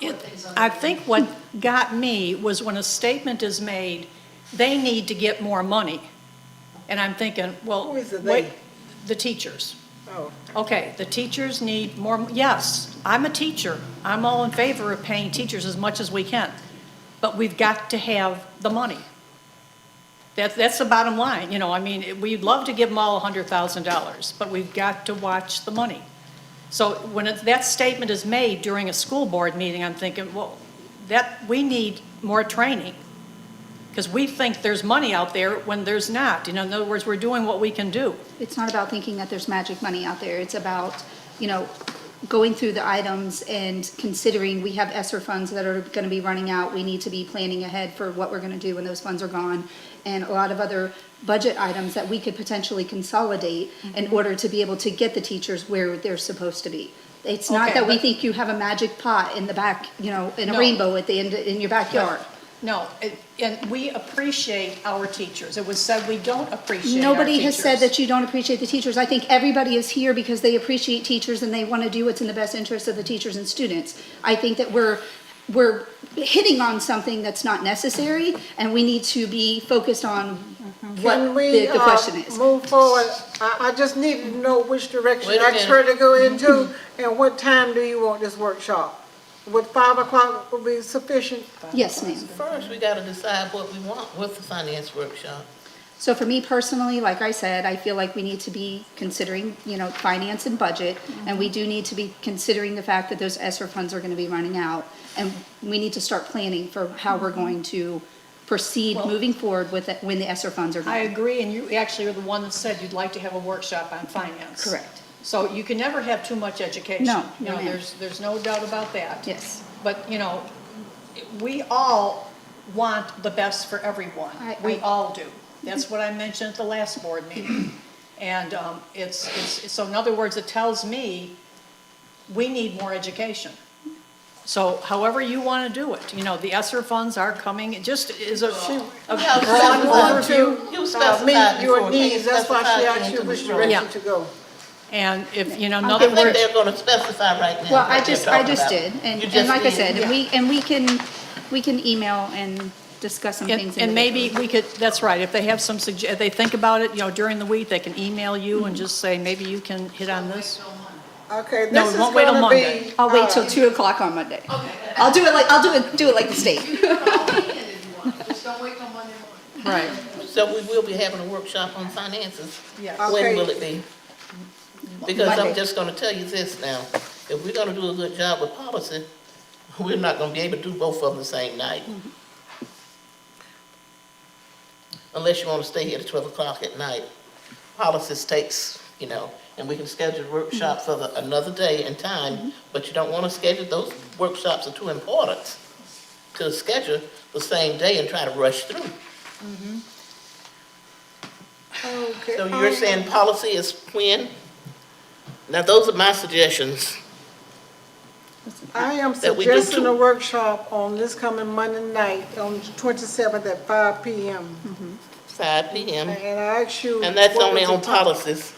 I think what got me was when a statement is made, they need to get more money. And I'm thinking, well, Who is the wait, they? the teachers. Oh, Okay, the teachers need more, yes, I'm a teacher. I'm all in favor of paying teachers as much as we can. But we've got to have the money. That's the bottom line, we'd love to give them all $100,000, but we've got to watch the money. So when that statement is made during a school board meeting, I'm thinking, well, we need more training. Because we think there's money out there when there's not. In other words, we're doing what we can do. It's not about thinking that there's magic money out there. It's about, going through the items and considering we have ESSER funds that are going to be running out. We need to be planning ahead for what we're going to do when those funds are gone. And a lot of other budget items that we could potentially consolidate in order to be able to get the teachers where they're supposed to be. It's not Okay, that we but- think you have a magic pot in the back, in a No. rainbow at the end, in your backyard. No, and we appreciate our teachers. It was said we don't appreciate our Nobody has said teachers. that you don't appreciate the teachers. I think everybody is here because they appreciate teachers and they want to do what's in the best interest of the teachers and students. I think that we're hitting on something that's not necessary, and we need to be focused on what can we, the question is. move forward? I just need to know which direction Wait a I her to go into, and what time do you want this workshop? Would 5 o'clock be sufficient? Yes, ma'am. First, we gotta decide what we want with the finance workshop. So for me personally, like I said, I feel like we need to be considering, finance and budget, and we do need to be considering the fact that those ESSER funds are going to be running out, and we need to start planning for how we're going to proceed moving forward with it when the ESSER funds are I gone. agree, and you actually are the one that said you'd like to have a workshop on finance. Correct. So you can never have too much education. No, no, ma'am. There's no doubt about that. Yes. But, we all want the best for everyone. We all do. That's what I mentioned at the last board meeting. And so in other words, it tells me we need more education. So however you want to do it, the ESSER funds are coming, it just is a broad overview. You specified Meet your before, needs, that's why she specified asked you which individual. Yeah. direction to go. And if, in I other think words, they're gonna specify right now. Well, I what they're just talking about. did, You and just like I did. said, we can email and discuss some things. and maybe individually. we could, that's right, if they have some, if they think about it, during the week, they can email you and just say, maybe you can hit on this. Okay, No, this we is won't wait till gonna Monday. be. I'll wait till 2:00 on Monday. I'll do it like the state. You can all weekend if you want, just don't wait till Monday morning. Right. So we will be having a workshop on finances. Yes. Okay. When will it be? Because I'm Monday. just gonna tell you this now, if we're gonna do a good job with policy, we're not gonna be able to do both of them the same night. Unless you wanna stay here to 12 o'clock at night. Policies takes, and we can schedule workshops for another day and time, but you don't wanna schedule, those workshops are too important to schedule the same day and try to rush through. Okay. So you're saying policy is when? Now, those are my suggestions. I am that we do suggesting two- a workshop on this coming Monday night, on the 27th at 5 p.m. 5 p.m. And I ask you. And that's what only was the on topic? policies.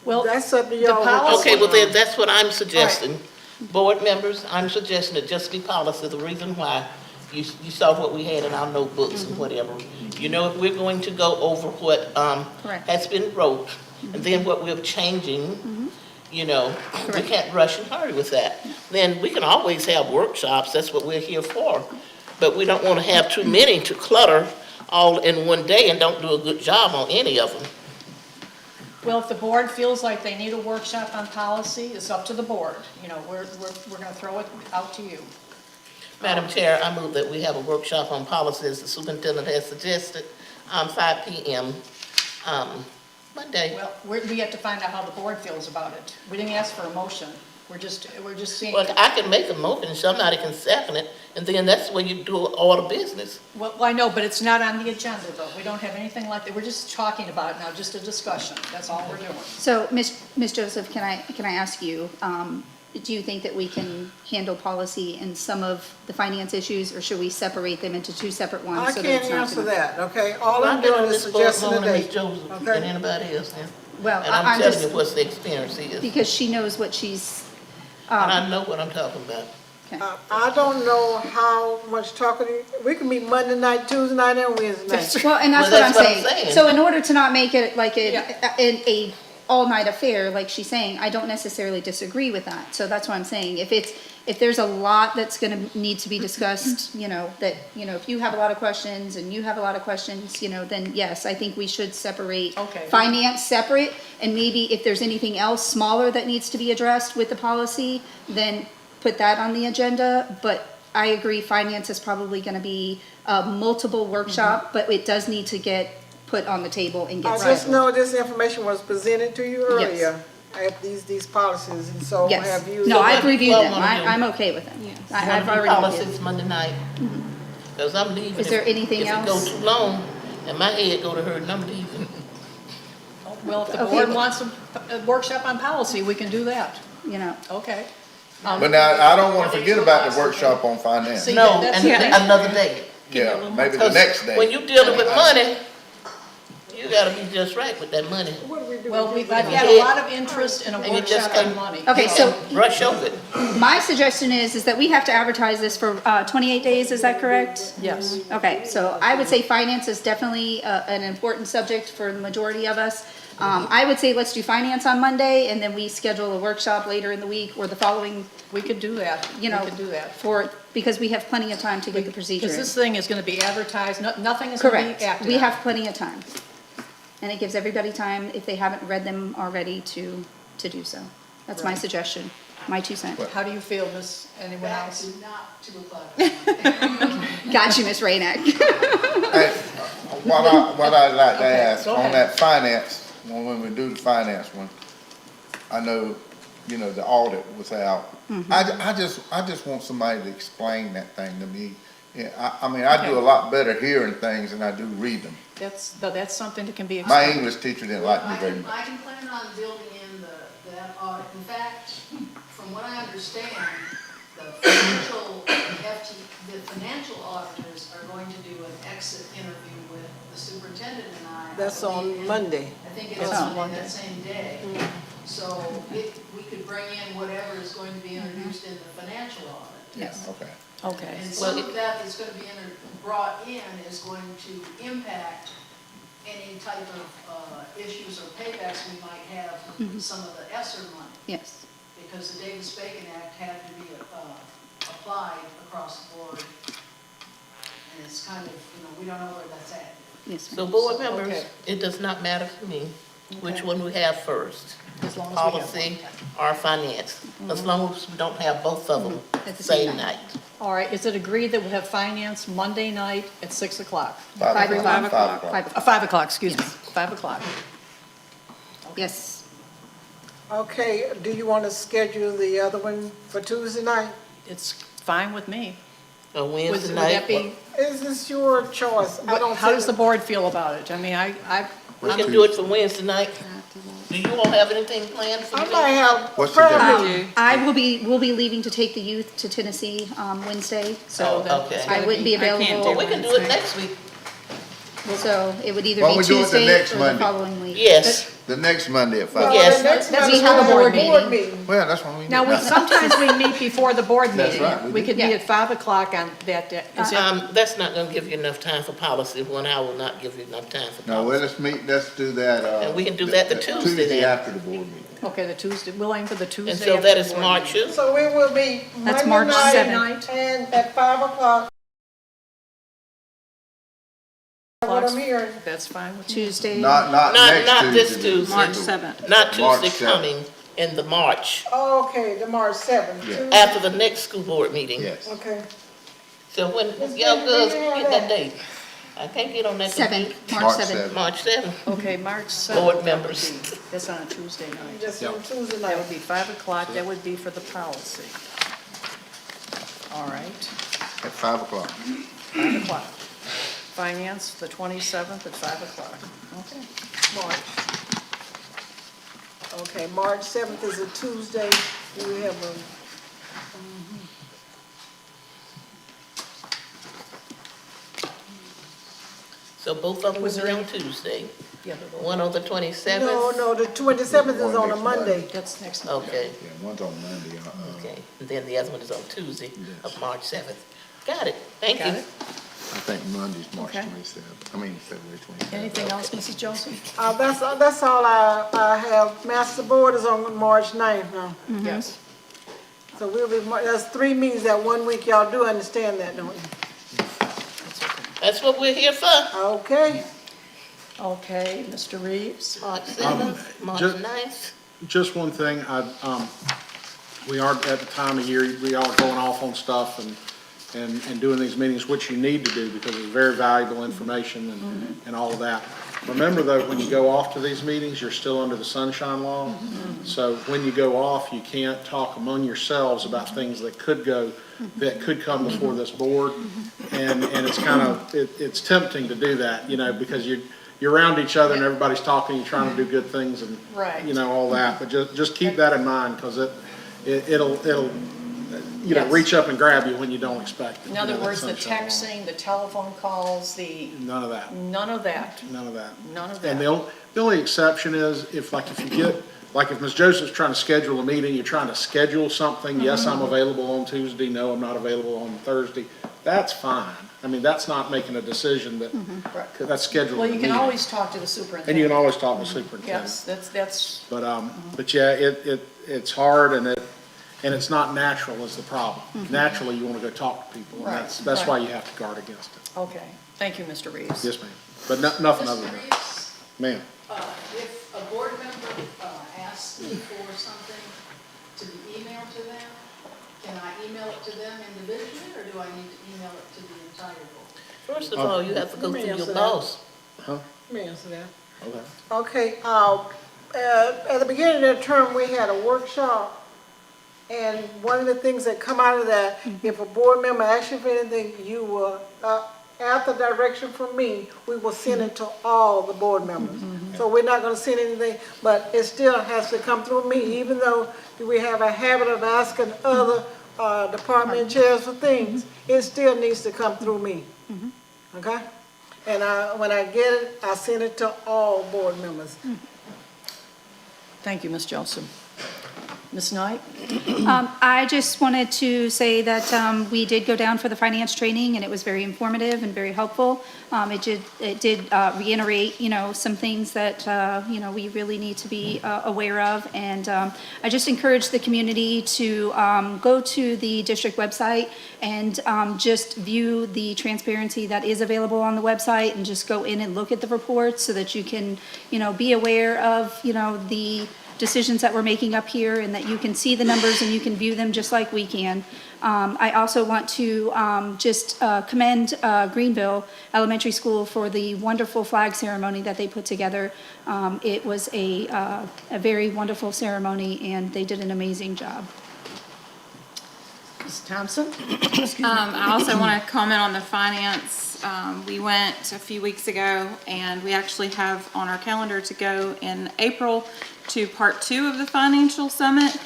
Well, That's up to y'all. policy- Okay, well then, that's what I'm suggesting. Board members, I'm suggesting it just be policy, the reason why, you saw what we had in our notebooks and whatever. You know, if we're going to go over what, Correct. has been wrote, and then what we're changing, you know, we can't rush and hurry with that. Then we can always have workshops, that's what we're here for. But we don't want to have too many to clutter all in one day and don't do a good job on any of them. Well, if the board feels like they need a workshop on policy, it's up to the board. You know, we're going to throw it out to you. Madam Chair, I move that we have a workshop on policy as the superintendent has suggested, 5 PM, Monday. Well, we have to find out how the board feels about it. We didn't ask for a motion. We're just seeing. Well, I can make a motion, somebody can second it, and then that's when you do all the business. Well, I know, but it's not on the agenda, though. We don't have anything like that. We're just talking about it now, just a discussion. That's all we're doing. So, Ms. Joseph, can I ask you, do you think that we can handle policy in some of the finance issues, or should we separate them into two separate ones? I so that can't it's not answer gonna- that, okay? All I'm I've been doing on is this board suggesting a longer than date, Ms. Joseph and okay? anybody else now. Well, And I'm I'm telling just, you what the experience is, because she knows what she's, and I know what I'm talking about. okay. I don't know how much talking, we can meet Monday night, Tuesday night, and Wednesday night. Well, and that's Well, what I'm that's what I'm saying. saying. So in order to not make it like Yeah. a all-night affair, like she's saying, I don't necessarily disagree with that. So that's what I'm saying. If there's a lot that's gonna need to be discussed, you know, that, you know, if you have a lot of questions and you have a lot of questions, you know, then yes, I think we should separate. Okay. Finance separate, and maybe if there's anything else smaller that needs to be addressed with the policy, then put that on the agenda. But I agree, finance is probably gonna be a multiple workshop, but it does need to get put on the table and I get just settled. know this information was presented to you Yes. earlier at these policies, and so Yes, have you. no, I've reviewed Well, them, one of you- I'm okay with them. Yes. I've One of the already reviewed. policies Monday night, because I'm leaving. Is there if- anything If it else? goes too long, and my head go to hurt, and I'm leaving. Well, if the Okay. board wants a workshop on policy, we can do that. You know, Okay. But now, I don't wanna forget about the workshop on finance. See, No, that's and the thing. another day. Yeah, maybe the 'Cause next when day. you dealing with money, you gotta be just right with that money. What do we do? Well, I've had a lot of interest in a And you just workshop on can't- money. okay, so Rush over it. my suggestion is that we have to advertise this for 28 days, is that correct? Yes. Okay, so I would say finance is definitely an important subject for the majority of us. I would say let's do finance on Monday, and then we schedule a workshop later in the week or the following, We could do that. you know, We could do that. because we have plenty of time to get the procedure Because in. this thing is going to be advertised, nothing is going to Correct, be acted we on. have plenty of time. And it gives everybody time, if they haven't read them already, to do so. That's my Right. suggestion, my 2 cents. How do you feel, Miss, anyone Back else? to not 2:00. Got you, Miss Rainick. Hey, what I'd like to Okay, ask, go on ahead. that finance, when we do the finance one, I know, you know, the audit was out. I just want somebody to explain that thing to me. Yeah, I mean, I do Okay. a lot better hearing things than I do read them. That's something that can be My explained. English teacher didn't like me I very can, much. I can plan on building in that audit. In fact, from what I understand, the financial auditors are going to do an exit interview with the superintendent and I. That's believe, on Monday. I think it's That's on Monday, Monday. that same day. So we could bring in whatever is going to be introduced in the financial audit. Yes. Okay. Okay. And some of that that's going to be brought in is going to impact any type of issues or paybacks we might have with some of the ESSER money, Yes, because the Davis-Bacon Act had to be applied across the board. And it's kind of, we don't know where that's at. yes. So board members, Okay. it does not matter to me which one we have first, As long as we have policy or finance, as long as we don't have both of them At the same same night. All right, is it agreed that we'll have finance Monday night at 6 o'clock? 5 o'clock. 5 o'clock. 5 o'clock, excuse me, 5 o'clock. Yes, Okay, do you want to schedule the other one for Tuesday night? It's fine with me. A Would Wednesday would that night, be, Is this your choice? I don't how does the think- board feel about it? I mean, we can do it for Wednesday night. Do you all have anything planned for I you? might have What's prayer the meeting. we'll be leaving to take the youth to Tennessee, Wednesday, so Oh, okay. I wouldn't be I can't available. Well, we can do it next week. So it would either Why be don't we do it the Tuesday next or the Monday? following week. Yes, The next Monday at Well, 5. Yes. the next That's Monday we have a we'll board have meeting. Well, that's what we need. Now, sometimes we meet before the board That's meeting. right, we We do. could meet at 5 o'clock on that day. Is that- That's not gonna give you enough time for policy. 1 hour will not give you enough time for No, well, policy. let's do that, And we can do that the Tuesday then. after the board meeting. Okay, the Tuesday, we'll aim for the Tuesday. And so after that the is board March meeting. who? So we will be That's Monday March night 7th. and at 5 o'clock. What I'm hearing. That's fine with you. Tuesday. Not Not next this Tuesday. Tuesday. March 7th. Not March Tuesday 7th. coming in the March, Oh, okay, the March 7th. Yeah. Tuesday. after the next school board meeting. Yes. Okay. So when, Ms. y'all Bailey, girls do you have get that that? date? I can't get on that. 7th, March March 7th. 7th. March 7th. Okay, March 7th. Board that would members. be- That's on a Tuesday night. Just on Tuesday That would night. be 5 o'clock, that would be for the policy. All right, At 5 o'clock. 5 o'clock. Finance, the 27th at 5 o'clock. Okay. March. Okay, March 7th is a Tuesday. We have a, So both of them Was will there be on any- Tuesday. Yeah, but One on the 27th? no, the 27th is on a Next Monday. that's next month. Okay, Yeah, one's on Monday. okay. And then the other one is on Tuesday of Yes. March 7th. Got it. Thank Got you. it? I think Monday's March Okay. 27th. I mean, February 27th. Anything else, Mrs. Joseph? That's all I have. Master Board is on March 9th now. Yes. So we'll be, that's 3 meetings that 1 week. Y'all do understand that, don't you? That's what we're here for. Okay. Okay, Mr. Reeves? March 7th, March just- 9th. Just one thing, we are at the time of year, we are going off on stuff and doing these meetings, which you need to do because it's very valuable information and all of that. Remember though, when you go off to these meetings, you're still under the sunshine law. So when you go off, you can't talk among yourselves about things that could come before this board. And it's kind of, it's tempting to do that, because you're around each other and everybody's talking, you're trying to do good things and, Right. all that. But just keep that in mind because it'll Yes. reach up and grab you when you don't expect it. In other that words, the sunshine law. texting, the telephone calls, None of that. none of that. None of that. None of And that. the only exception is if you get, if Ms. Joseph's trying to schedule a meeting, you're trying to schedule something, yes, I'm available on Tuesday, no, I'm not available on Thursday, that's fine. I mean, that's not making a decision that, that's scheduling Well, a you can meeting. always talk to the And you superintendent. can always talk to the superintendent. Yes, that's, But yeah, it's hard and it's not natural is the problem. Naturally, you want to go talk to people, and Right, that's right. why you have to guard against it. okay. Thank you, Mr. Reeves. Yes, ma'am. But nothing other Mr. than that. Reeves, Ma'am. if a board member asks me for something to be emailed to them, can I email it to them individually, or do I need to email it to the entire board? First of all, you have to go Let me through answer your that. boss. Let me answer that. Okay. Okay, at the beginning of the term, we had a workshop, and one of the things that come out of that, if a board member asks you for anything, you will, after direction from me, we will send it to all the board members. So we're not gonna send anything, but it still has to come through me, even though we have a habit of asking other, department chairs for things, it still needs to come through me. Okay? And when I get it, I send it to all board members. Thank you, Ms. Joseph. Ms. Knight? I just wanted to say that we did go down for the finance training, and it was very informative and very helpful. It did reiterate, some things that, we really need to be aware of. And I just encourage the community to go to the district website and just view the transparency that is available on the website and just go in and look at the reports so that you can, be aware of, the decisions that we're making up here and that you can see the numbers and you can view them just like we can. I also want to just commend Greenville Elementary School for the wonderful flag ceremony that they put together. It was a very wonderful ceremony and they did an amazing job. Ms. Thompson? I also want to comment on the finance. We went a few weeks ago and we actually have on our calendar to go in April to part 2 of the financial summit.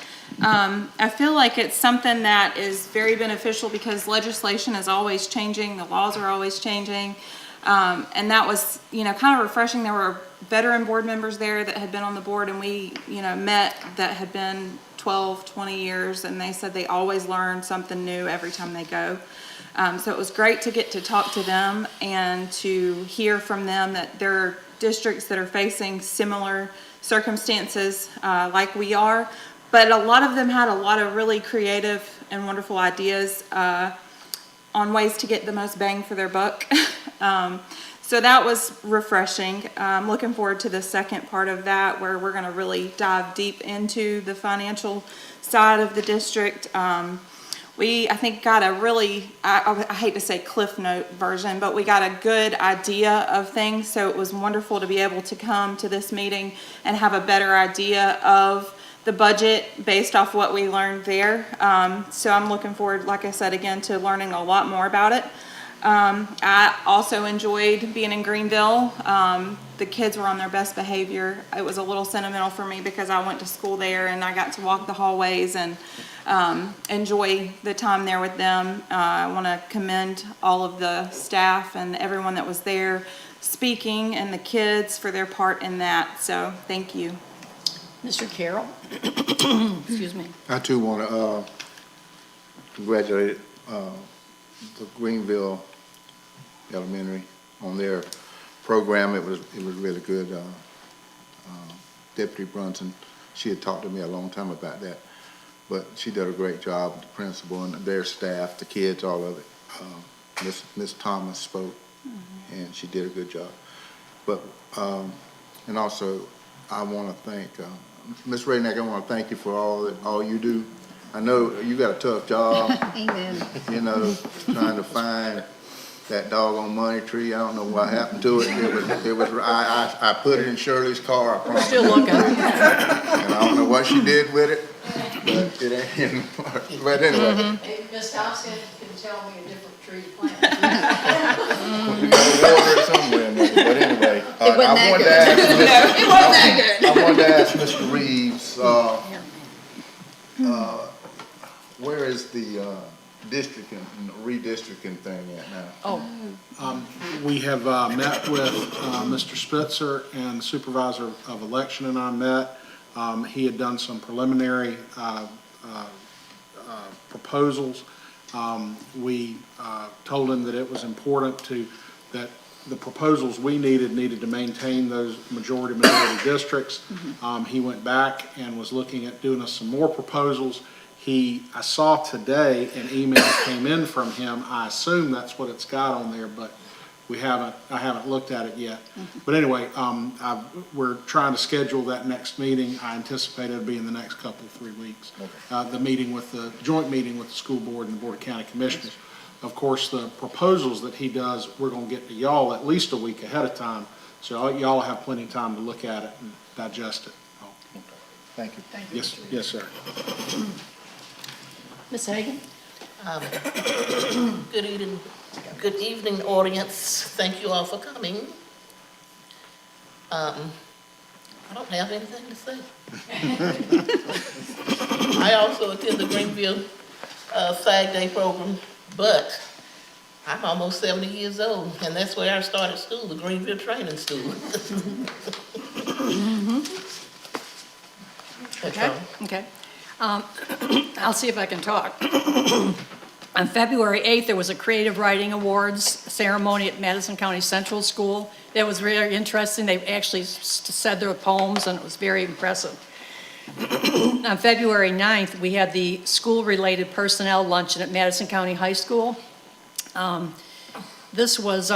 I feel like it's something that is very beneficial because legislation is always changing, the laws are always changing. And that was, kind of refreshing. There were veteran board members there that had been on the board, and we, met that had been 12, 20 years, and they said they always learn something new every time they go. So it was great to get to talk to them and to hear from them that there are districts that are facing similar circumstances like we are, but a lot of them had a lot of really creative and wonderful ideas on ways to get the most bang for their buck. So that was refreshing. I'm looking forward to the second part of that, where we're going to really dive deep into the financial side of the district. I think, got a really, I hate to say Cliff Note version, but we got a good idea of things. So it was wonderful to be able to come to this meeting and have a better idea of the budget based off what we learned there. So I'm looking forward, like I said, again, to learning a lot more about it. I also enjoyed being in Greenville. The kids were on their best behavior. It was a little sentimental for me because I went to school there and I got to walk the hallways and enjoy the time there with them. I want to commend all of the staff and everyone that was there speaking, and the kids for their part in that. So thank you. Mr. Carroll? Excuse me. I too want to congratulate the Greenville Elementary on their program. It was really good. Deputy Brunson, she had talked to me a long time about that, but she did a great job. The principal and their staff, the kids, all of it. Miss Thomas spoke, and she did a good job. But and also, I want to thank Ms. Radnick. I want to thank you for all you do. I know you got a tough job. Amen. Trying to find that doggone money tree. I don't know what happened to it. I put it in Shirley's car, I promise. Still looking. And I don't know what she did with it, but it ain't. But anyway, Maybe Ms. Thompson can tell me a different tree to plant. we gotta water it somewhere. But anyway, It wasn't I wanted to that ask. good. No, it wasn't that good. I wanted to ask Mr. Reeves, where is the districting, redistricting thing at now? We have met with Mr. Spitzer, and the Supervisor of Election and I met. He had done some preliminary proposals. We told him that it was important that the proposals we needed to maintain those majority districts. He went back and was looking at doing us some more proposals. I saw today an email came in from him. I assume that's what it's got on there, but I haven't looked at it yet. But anyway, we're trying to schedule that next meeting. I anticipate it'll be in the next couple, 3 weeks. The joint meeting with the school board and the Board of County Commissioners. Of course, the proposals that he does, we're going to get to y'all at least a week ahead of time, so y'all have plenty of time to look at it and digest it. Thank you. Yes, sir. Ms. Hagan? Good evening, audience. Thank you all for coming. I don't have anything to say. I also attend the Greenville Flag Day program, but I'm almost 70 years old, and that's where I started school, the Greenville Training School. Okay. I'll see if I can talk. On February 8th, there was a Creative Writing Awards ceremony at Madison County Central School. That was very interesting. They actually said their poems, and it was very impressive. On February 9th, we had the school-related personnel luncheon at Madison County High School. This was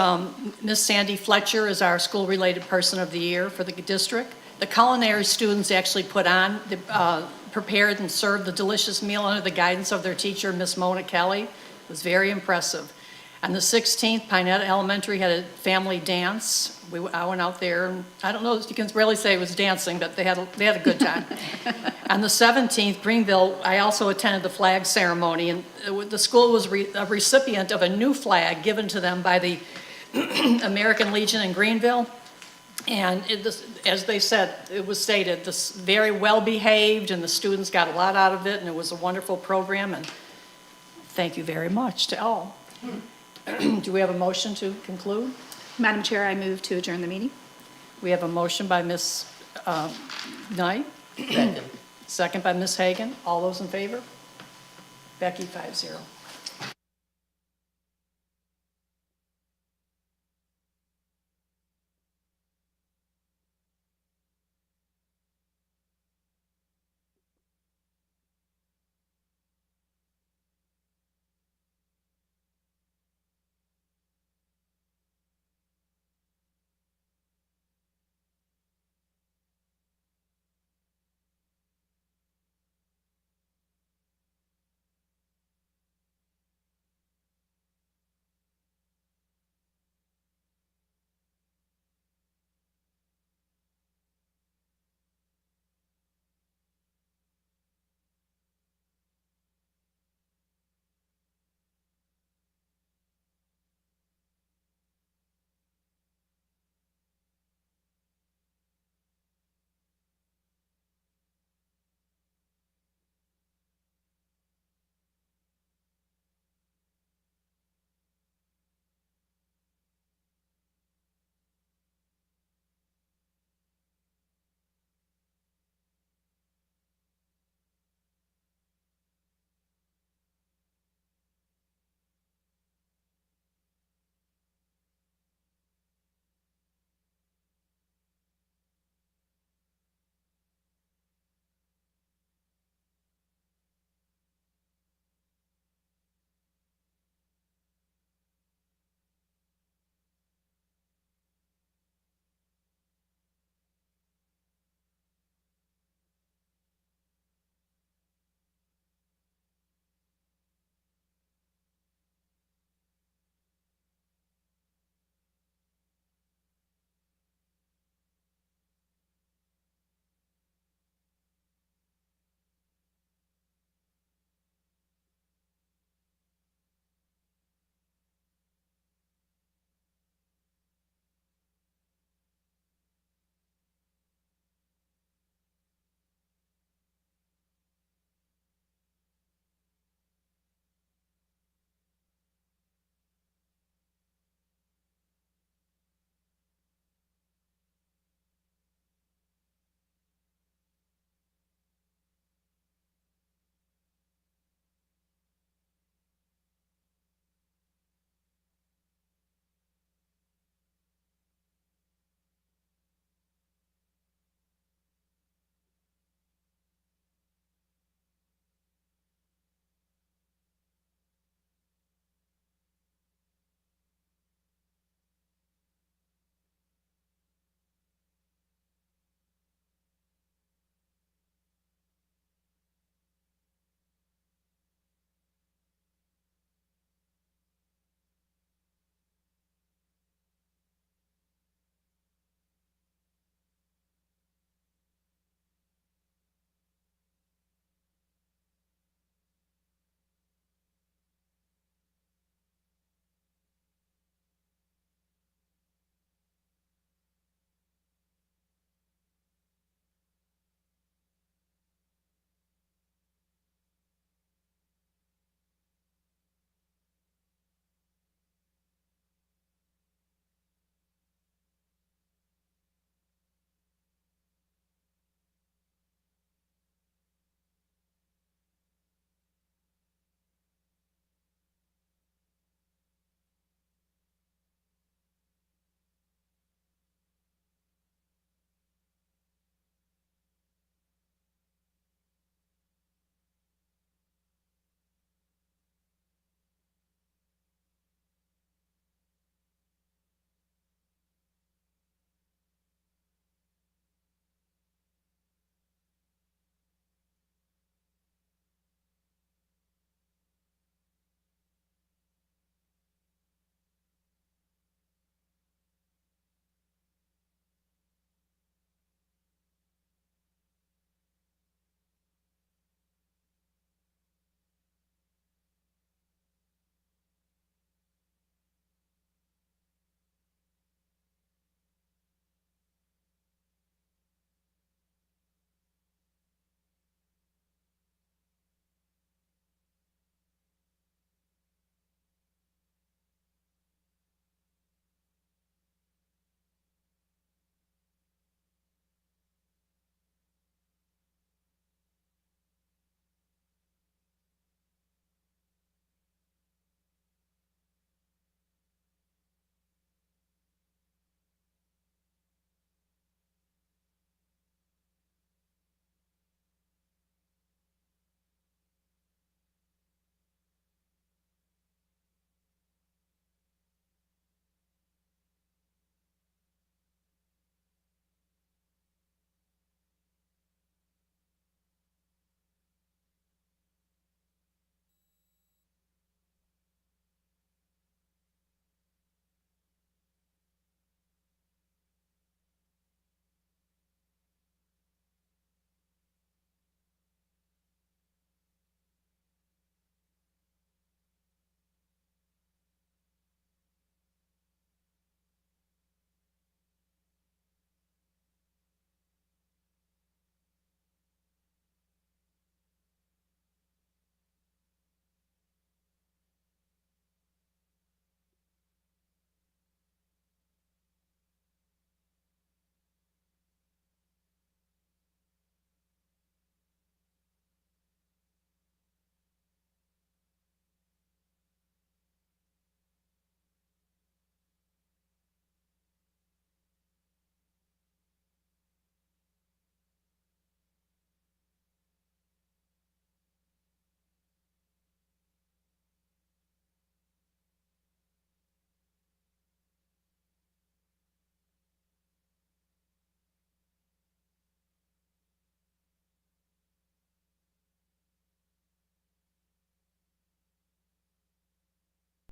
Miss Sandy Fletcher is our school-related person of the year for the district. The culinary students actually prepared and served the delicious meal under the guidance of their teacher, Miss Mona Kelly. It was very impressive. On the 16th, Pinetta Elementary had a family dance. I went out there, and I don't know if you can really say it was dancing, but they had a good time. On the 17th, Greenville, I also attended the flag ceremony, and the school was a recipient of a new flag given to them by the American Legion in Greenville. And as they said, it was stated, this very well behaved, and the students got a lot out of it, and it was a wonderful program, and thank you very much to all. Do we have a motion to conclude? Madam Chair, I move to adjourn the meeting. We have a motion by Ms. Knight, Second. second by Ms. Hagan. All those in favor? Becky, 5-0.